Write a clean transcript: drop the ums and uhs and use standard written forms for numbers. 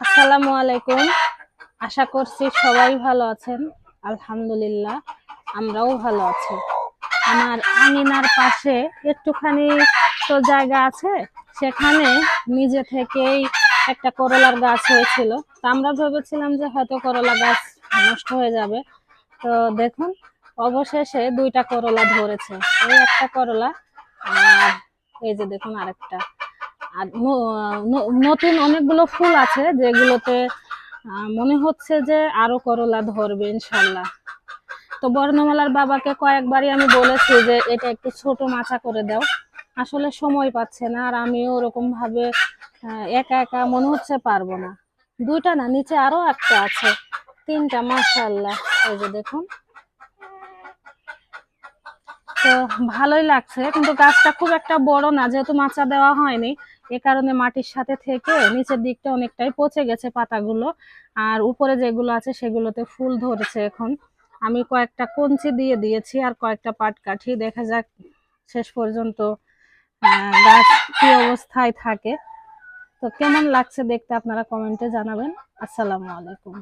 আসসালামু আলাইকুম। আশা করছি সবাই ভালো আছেন। আলহামদুলিল্লাহ, আমরাও ভালো আছি। আমার আঙিনার পাশে একটুখানি তো জায়গা আছে, সেখানে নিজে থেকেই একটা করলার গাছ হয়েছিল। তো আমরা ভেবেছিলাম যে হয়তো করলা গাছ নষ্ট হয়ে যাবে। তো দেখুন, অবশেষে দুইটা করলা ধরেছে। এই একটা করলা, আর এই যে দেখুন আরেকটা। আর নতুন অনেকগুলো ফুল আছে যেগুলোতে মনে হচ্ছে যে আরো করলা ধরবে ইনশাল্লাহ। তো বর্ণমালার বাবাকে কয়েকবারই আমি বলেছি যে এটা একটু ছোট মাচা করে দাও, আসলে সময় পাচ্ছে না। আর আমিও ওরকম ভাবে একা একা মনে হচ্ছে পারবো না। দুইটা না, নিচে আরো একটা আছে, তিনটা মাশাআল্লাহ। এই যে দেখুন, তো ভালোই লাগছে, কিন্তু গাছটা খুব একটা বড় না, যেহেতু মাচা দেওয়া হয়নি। এ কারণে মাটির সাথে থেকে নিচের দিকটা অনেকটাই পচে গেছে পাতাগুলো। আর উপরে যেগুলো আছে সেগুলোতে ফুল ধরেছে এখন। আমি কয়েকটা কঞ্চি দিয়ে দিয়েছি আর কয়েকটা পাটকাঠি, দেখা যাক শেষ পর্যন্ত গাছ কি অবস্থায় থাকে। তো কেমন লাগছে দেখতে আপনারা কমেন্টে জানাবেন। আসসালামু আলাইকুম।